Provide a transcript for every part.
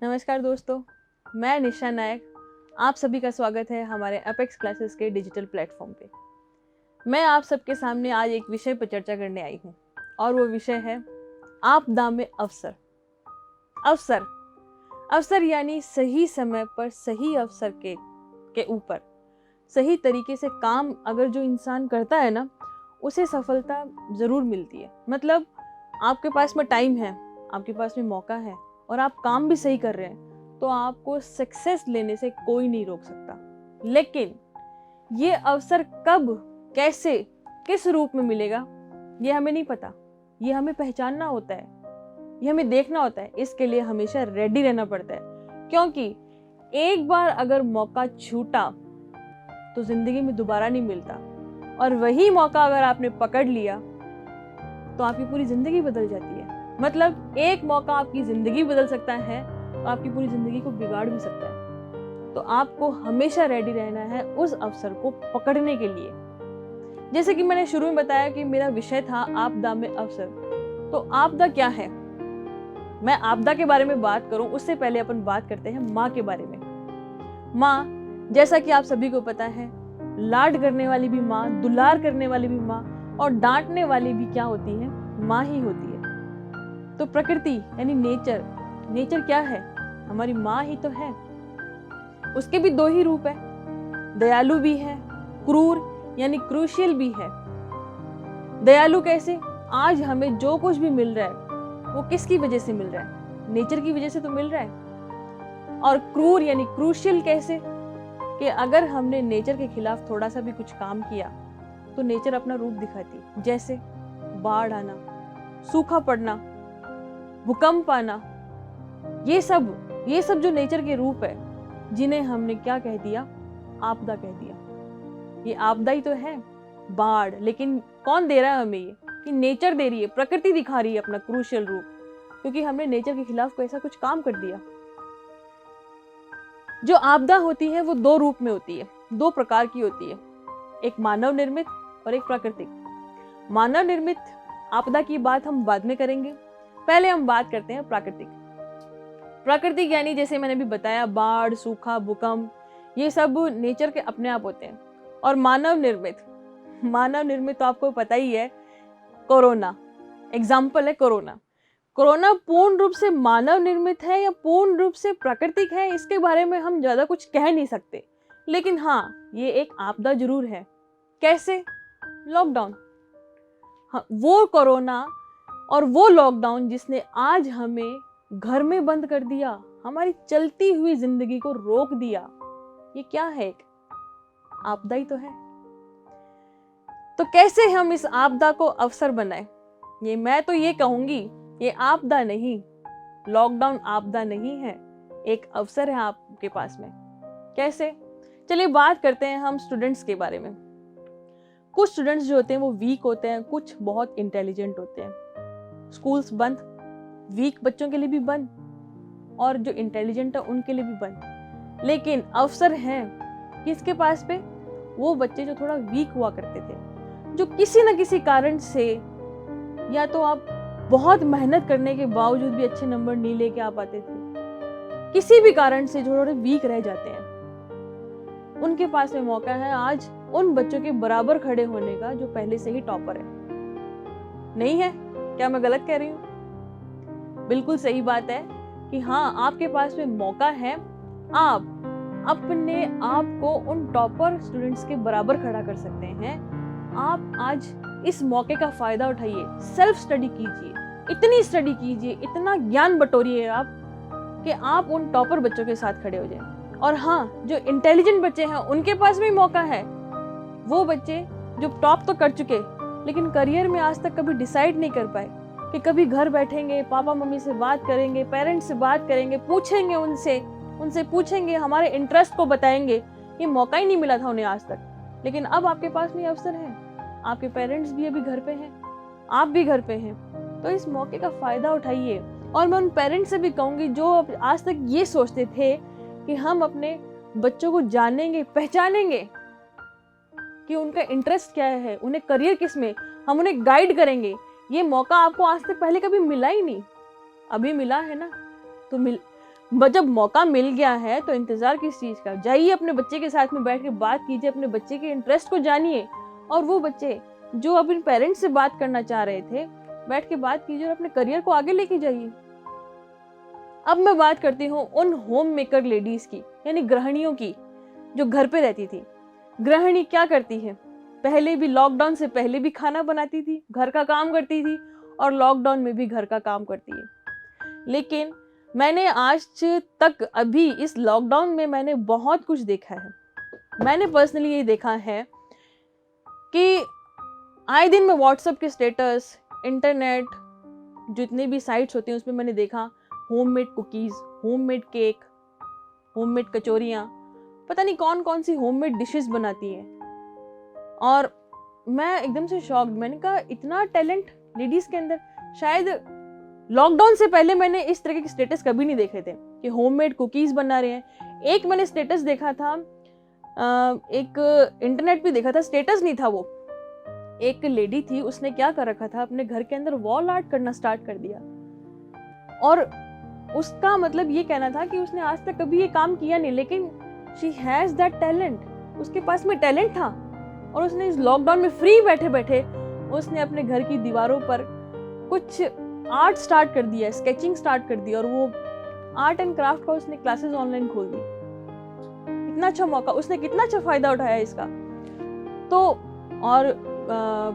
नमस्कार दोस्तों, मैं निशा नायक। आप सभी का स्वागत है हमारे अपेक्स क्लासेस के डिजिटल प्लेटफॉर्म पे। मैं आप सबके सामने आज एक विषय पर चर्चा करने आई हूँ और वो विषय है आपदा में अवसर। अवसर अवसर यानी सही समय पर सही अवसर के ऊपर सही तरीके से काम अगर जो इंसान करता है ना, उसे सफलता ज़रूर मिलती है। मतलब आपके पास में टाइम है, आपके पास में मौका है और आप काम भी सही कर रहे हैं तो आपको सक्सेस लेने से कोई नहीं रोक सकता। लेकिन ये अवसर कब, कैसे, किस रूप में मिलेगा ये हमें नहीं पता। ये हमें पहचानना होता है, ये हमें देखना होता है। इसके लिए हमेशा रेडी रहना पड़ता है, क्योंकि एक बार अगर मौका छूटा तो जिंदगी में दोबारा नहीं मिलता। और वही मौका अगर आपने पकड़ लिया तो आपकी पूरी जिंदगी बदल जाती है। मतलब एक मौका आपकी जिंदगी बदल सकता है तो आपकी पूरी जिंदगी को बिगाड़ भी सकता है। तो आपको हमेशा रेडी रहना है उस अवसर को पकड़ने के लिए। जैसे कि मैंने शुरू में बताया कि मेरा विषय था आपदा में अवसर। तो आपदा क्या है? मैं आपदा के बारे में बात करूं उससे पहले अपन बात करते हैं माँ के बारे में। माँ, जैसा कि आप सभी को पता है, लाड करने वाली भी माँ, दुलार करने वाली भी माँ और डांटने वाली भी क्या होती है? माँ ही होती है। तो प्रकृति यानी नेचर क्या है? हमारी माँ ही तो है। उसके भी दो ही रूप है, दयालु भी है, क्रूर यानी क्रूशियल भी है। दयालु कैसे? आज हमें जो कुछ भी मिल रहा है वो किसकी वजह से मिल रहा है? नेचर की वजह से तो मिल रहा है। और क्रूर यानी क्रूशियल कैसे? कि अगर हमने नेचर के खिलाफ थोड़ा सा भी कुछ काम किया तो नेचर अपना रूप दिखाती। जैसे बाढ़ आना, सूखा पड़ना, भूकंप आना, ये सब जो नेचर के रूप है, जिन्हें हमने क्या कह दिया? आपदा कह दिया। ये आपदा ही तो है, बाढ़। लेकिन कौन दे रहा है हमें? ये कि नेचर दे रही है, प्रकृति दिखा रही है अपना क्रूशियल रूप, क्योंकि हमने नेचर के खिलाफ कोई ऐसा कुछ काम कर दिया। जो आपदा होती है वो दो रूप में होती है, दो प्रकार की होती है, एक मानव निर्मित और एक प्राकृतिक। मानव निर्मित आपदा की बात हम बाद में करेंगे, पहले हम बात करते हैं प्राकृतिक। प्राकृतिक यानी जैसे मैंने भी बताया, बाढ़, सूखा, भूकंप, ये सब नेचर के अपने आप होते हैं। और मानव निर्मित तो आपको पता ही है, कोरोना एग्जाम्पल है। कोरोना पूर्ण रूप से मानव निर्मित है या पूर्ण रूप से प्राकृतिक है, इसके बारे में हम ज्यादा कुछ कह नहीं सकते। लेकिन हाँ, ये एक आपदा जरूर है। कैसे? लॉकडाउन। हाँ, वो कोरोना और वो लॉकडाउन जिसने आज हमें घर में बंद कर दिया, हमारी चलती हुई जिंदगी को रोक दिया, ये क्या है? एक आपदा ही तो है। तो कैसे हम इस आपदा को अवसर बनाएं? ये मैं तो ये कहूंगी, ये आपदा नहीं, लॉकडाउन आपदा नहीं है, एक अवसर है आपके पास में। कैसे? चलिए बात करते हैं हम स्टूडेंट्स के बारे में। कुछ स्टूडेंट्स जो होते हैं वो वीक होते हैं, कुछ बहुत इंटेलिजेंट होते हैं। स्कूल्स बंद, वीक बच्चों के लिए भी बंद और जो इंटेलिजेंट है उनके लिए भी बंद। लेकिन अवसर है किसके पास पे? वो बच्चे जो थोड़ा वीक हुआ करते थे, जो किसी न किसी कारण से, या तो आप बहुत मेहनत करने के बावजूद भी अच्छे नंबर नहीं लेके आ पाते थे, किसी भी कारण से जो थोड़े वीक रह जाते हैं, उनके पास में मौका है आज उन बच्चों के बराबर खड़े होने का जो पहले से ही टॉपर है। नहीं है? क्या मैं गलत कह रही हूँ? बिल्कुल सही बात है कि हाँ, आपके पास में मौका है। आप अपने आप को उन टॉपर स्टूडेंट्स के बराबर खड़ा कर सकते हैं। आप आज इस मौके का फायदा उठाइए, सेल्फ स्टडी कीजिए, इतनी स्टडी कीजिए, इतना ज्ञान बटोरिए आप कि आप उन टॉपर बच्चों के साथ खड़े हो जाएं। और हाँ, जो इंटेलिजेंट बच्चे हैं उनके पास भी मौका है। वो बच्चे जो टॉप तो कर चुके लेकिन करियर में आज तक कभी डिसाइड नहीं कर पाए, कि कभी घर बैठेंगे, पापा मम्मी से बात करेंगे, पेरेंट्स से बात करेंगे, पूछेंगे उनसे पूछेंगे, हमारे इंटरेस्ट को बताएंगे, ये मौका ही नहीं मिला था उन्हें आज तक। लेकिन अब आपके पास में अवसर है। आपके पेरेंट्स भी अभी घर पे हैं, आप भी घर पे हैं, तो इस मौके का फायदा उठाइए। और मैं उन पेरेंट्स से भी कहूंगी जो आज तक ये सोचते थे कि हम अपने बच्चों को जानेंगे, पहचानेंगे कि उनका इंटरेस्ट क्या है, उन्हें करियर किस में, हम उन्हें गाइड करेंगे। ये मौका आपको आज तक पहले कभी मिला ही नहीं, अभी मिला है ना। तो जब मौका मिल गया है तो इंतजार किस चीज का, जाइए अपने बच्चे के साथ में बैठ के बात कीजिए, अपने बच्चे के इंटरेस्ट को जानिए। और वो बच्चे जो अपने पेरेंट्स से बात करना चाह रहे थे, बैठ के बात कीजिए और अपने करियर को आगे लेके जाइए। अब मैं बात करती हूँ उन होम मेकर लेडीज की, यानी गृहिणियों की, जो घर पे रहती थी। गृहिणी क्या करती है, पहले भी लॉकडाउन से पहले भी खाना बनाती थी, घर का काम करती थी, और लॉकडाउन में भी घर का काम करती है। लेकिन मैंने आज तक अभी इस लॉकडाउन में मैंने बहुत कुछ देखा है। मैंने पर्सनली ये देखा है कि आए दिन में व्हाट्सएप के स्टेटस, इंटरनेट, जितने भी साइट्स होती हैं उसमें मैंने देखा homemade cookies, homemade cake, homemade कचौरियाँ, पता नहीं कौन कौन सी होममेड डिशेस बनाती हैं। और मैं एकदम से शॉक्ड, मैंने कहा इतना टैलेंट लेडीज के अंदर। शायद लॉकडाउन से पहले मैंने इस तरह के स्टेटस कभी नहीं देखे थे कि होममेड कुकीज बना रहे हैं। एक मैंने स्टेटस देखा था, एक इंटरनेट पे देखा था, स्टेटस नहीं था वो, एक लेडी थी, उसने क्या कर रखा था, अपने घर के अंदर वॉल आर्ट करना स्टार्ट कर दिया। और उसका मतलब ये कहना था कि उसने आज तक कभी ये काम किया नहीं, लेकिन शी हैज दैट टैलेंट, उसके पास में टैलेंट था। और उसने इस लॉकडाउन में फ्री बैठे बैठे उसने अपने घर की दीवारों पर कुछ आर्ट स्टार्ट कर दिया, स्केचिंग स्टार्ट कर दी, और वो आर्ट एंड क्राफ्ट का उसने क्लासेस ऑनलाइन खोल दी। इतना अच्छा मौका, उसने कितना अच्छा फायदा उठाया इसका। तो और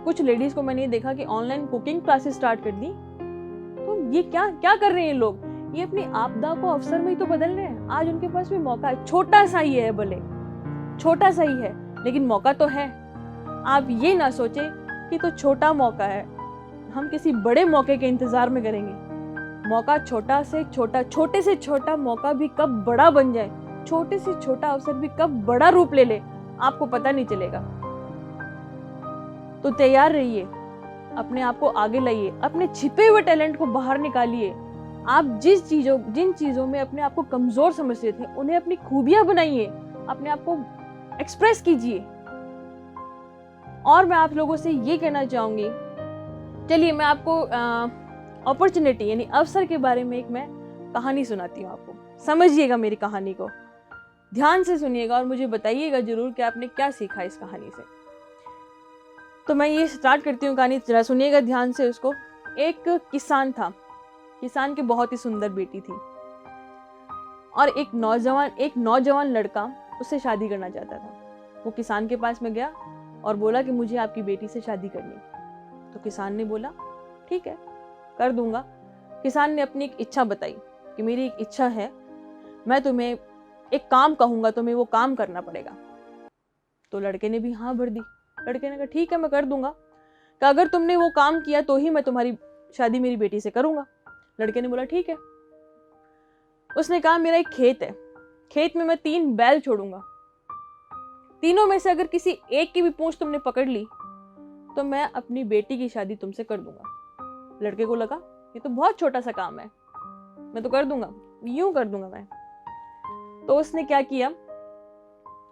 कुछ लेडीज को मैंने ये देखा कि ऑनलाइन कुकिंग क्लासेस स्टार्ट कर दी। तो ये क्या क्या कर रहे हैं लोग, ये अपनी आपदा को अवसर में ही तो बदल रहे हैं। आज उनके पास भी मौका है, छोटा सा ही है, भले छोटा सा ही है, लेकिन मौका तो है। आप ये ना सोचे कि तो छोटा मौका है, हम किसी बड़े मौके के इंतजार में करेंगे। मौका छोटा से छोटा, छोटे से छोटा मौका भी कब बड़ा बन जाए, छोटे से छोटा अवसर भी कब बड़ा रूप ले ले, आपको पता नहीं चलेगा। तो तैयार रहिए, अपने आप को आगे लाइए, अपने छिपे हुए टैलेंट को बाहर निकालिए। आप जिन चीजों में अपने आप को कमजोर समझते थे, उन्हें अपनी खूबियां बनाइए, अपने आप को एक्सप्रेस कीजिए। और मैं आप लोगों से ये कहना चाहूंगी, चलिए मैं आपको अपॉर्चुनिटी यानी अवसर के बारे में एक मैं कहानी सुनाती हूँ आपको। समझिएगा मेरी कहानी को, ध्यान से सुनिएगा और मुझे बताइएगा जरूर कि आपने क्या सीखा इस कहानी से। तो मैं ये स्टार्ट करती हूँ कहानी, जरा सुनिएगा ध्यान से उसको। एक किसान था, किसान की बहुत ही सुंदर बेटी थी, और एक नौजवान लड़का उससे शादी करना चाहता था। वो किसान के पास में गया और बोला कि मुझे आपकी बेटी से शादी करनी। तो किसान ने बोला ठीक है, कर दूंगा। किसान ने अपनी एक इच्छा बताई कि मेरी एक इच्छा है, मैं तुम्हें एक काम कहूंगा, तुम्हें वो काम करना पड़ेगा। तो लड़के ने भी हाँ भर दी। लड़के ने कहा ठीक है, मैं कर दूंगा, कि अगर तुमने वो काम किया तो ही मैं तुम्हारी शादी मेरी बेटी से करूंगा। लड़के ने बोला ठीक है। उसने कहा मेरा एक खेत है, खेत में मैं 3 बैल छोड़ूंगा, तीनों में से अगर किसी एक की भी पूंछ तुमने पकड़ ली तो मैं अपनी बेटी की शादी तुमसे कर दूंगा। लड़के को लगा ये तो बहुत छोटा सा काम है, मैं तो कर दूंगा, यूं कर दूंगा मैं। तो उसने क्या किया,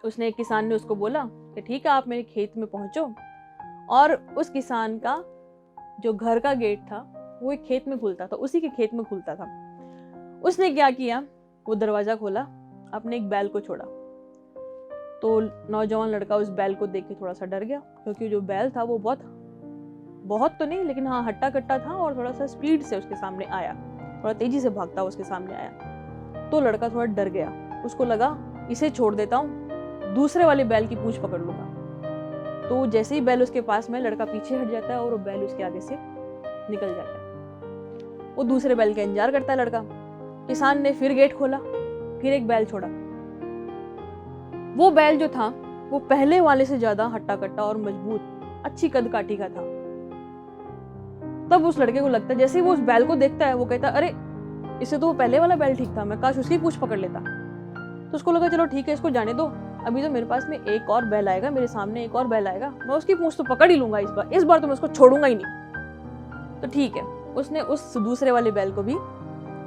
उसने किसान ने उसको बोला कि ठीक है, आप मेरे खेत में पहुंचो। और उस किसान का जो घर का गेट था वो एक खेत में खुलता था, उसी के खेत में खुलता था। उसने क्या किया, वो दरवाजा खोला, अपने एक बैल को छोड़ा। तो नौजवान लड़का उस बैल को देख के थोड़ा सा डर गया, क्योंकि जो बैल था वो बहुत तो नहीं, लेकिन हाँ हट्टा कट्टा था, और थोड़ा सा स्पीड से उसके सामने आया, थोड़ा तेजी से भागता उसके सामने आया। तो लड़का थोड़ा डर गया, उसको लगा इसे छोड़ देता हूँ, दूसरे वाले बैल की पूंछ पकड़ लूंगा। तो जैसे ही बैल उसके पास में, लड़का पीछे हट जाता है और वो बैल उसके आगे से निकल जाता है। वो दूसरे बैल का इंतजार करता है लड़का। किसान ने फिर गेट खोला, फिर एक बैल छोड़ा। वो बैल जो था वो पहले वाले से ज्यादा हट्टा कट्टा और मजबूत, अच्छी कद काठी का था। तब उस लड़के को लगता है, जैसे ही वो उस बैल को देखता है, वो कहता है अरे इससे तो वो पहले वाला बैल ठीक था, मैं काश उसकी पूंछ पकड़ लेता। तो उसको लगा चलो ठीक है, इसको जाने दो, अभी तो मेरे पास में एक और बैल आएगा, मेरे सामने एक और बैल आएगा, मैं उसकी पूंछ तो पकड़ ही लूंगा इस बार तो मैं उसको छोड़ूंगा ही नहीं। तो ठीक है, उसने उस दूसरे वाले बैल को भी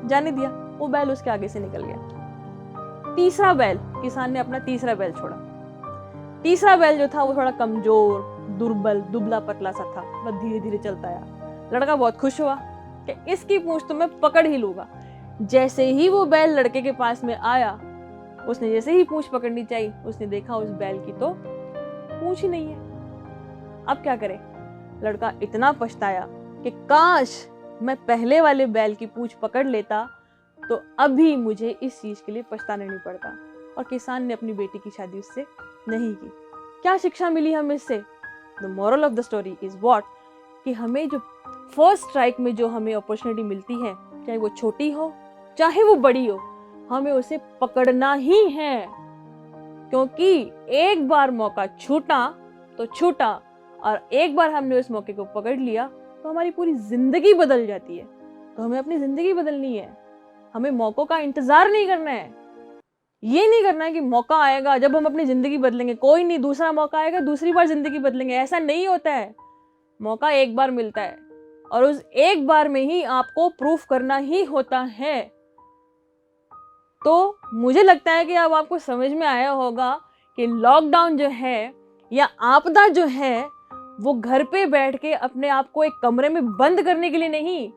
जाने दिया, वो बैल उसके आगे से निकल गया। तीसरा बैल, किसान ने अपना तीसरा बैल छोड़ा। तीसरा बैल जो था वो थोड़ा कमजोर, दुर्बल, दुबला पतला सा था, बस धीरे धीरे चलता आया। लड़का बहुत खुश हुआ कि इसकी पूंछ तो मैं पकड़ ही लूंगा। जैसे ही वो बैल लड़के के पास में आया, उसने जैसे ही पूंछ पकड़नी चाहिए, उसने देखा उस बैल की तो पूंछ ही नहीं है। अब क्या करे? लड़का इतना पछताया कि काश मैं पहले वाले बैल की पूंछ पकड़ लेता तो अभी मुझे इस चीज के लिए पछताना नहीं पड़ता। और किसान ने अपनी बेटी की शादी उससे नहीं की। क्या शिक्षा मिली हमें इससे? The moral of the story is what, कि हमें जो फर्स्ट स्ट्राइक में जो हमें अपॉर्चुनिटी मिलती है, चाहे वो छोटी हो चाहे वो बड़ी हो, हमें उसे पकड़ना ही है। क्योंकि एक बार मौका छूटा तो छूटा, और एक बार हमने उस मौके को पकड़ लिया तो हमारी पूरी जिंदगी बदल जाती है। तो हमें अपनी जिंदगी बदलनी है, हमें मौकों का इंतजार नहीं करना है। ये नहीं करना है कि मौका आएगा जब हम अपनी जिंदगी बदलेंगे, कोई नहीं, दूसरा मौका आएगा दूसरी बार जिंदगी बदलेंगे। ऐसा नहीं होता है। मौका एक बार मिलता है और उस एक बार में ही आपको प्रूफ करना ही होता है। तो मुझे लगता है कि अब आपको समझ में आया होगा कि लॉकडाउन जो है या आपदा जो है वो घर पे बैठ के अपने आप को एक कमरे में बंद करने के लिए नहीं,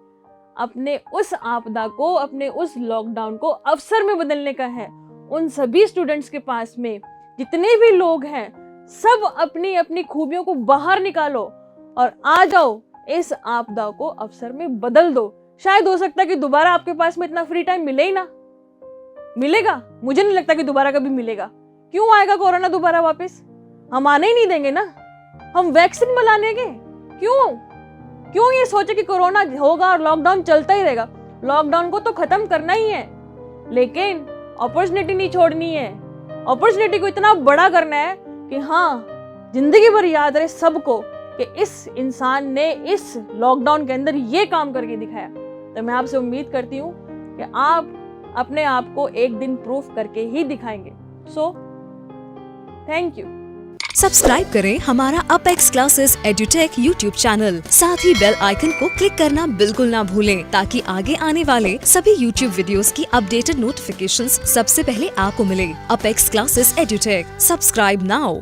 अपने उस आपदा को, अपने उस लॉकडाउन को अवसर में बदलने का है। उन सभी स्टूडेंट्स के पास में जितने भी लोग हैं, सब अपनी अपनी खूबियों को बाहर निकालो और आ जाओ, इस आपदा को अवसर में बदल दो। शायद हो सकता है कि दोबारा आपके पास में इतना फ्री टाइम मिले ही ना। मिलेगा? मुझे नहीं लगता कि दोबारा कभी मिलेगा। क्यों आएगा कोरोना दोबारा वापस? हम आने ही नहीं देंगे ना। हम वैक्सीन बनाने के क्यों ये सोचे कि कोरोना होगा और लॉकडाउन चलता ही रहेगा? लॉकडाउन को तो खत्म करना ही है, लेकिन अपॉर्चुनिटी नहीं छोड़नी है। अपॉर्चुनिटी को इतना बड़ा करना है कि हाँ, जिंदगी भर याद रहे सबको कि इस इंसान ने इस लॉकडाउन के अंदर ये काम करके दिखाया। तो मैं आपसे उम्मीद करती हूँ कि आप अपने आप को एक दिन प्रूफ करके ही दिखाएंगे। So thank you. सब्सक्राइब करें हमारा apex classes edutech YouTube channel. साथ ही बेल आइकन को क्लिक करना बिल्कुल ना भूलें, ताकि आगे आने वाले सभी यूट्यूब वीडियोस की अपडेटेड नोटिफिकेशंस सबसे पहले आपको मिले। Apex classes edutech, subscribe now.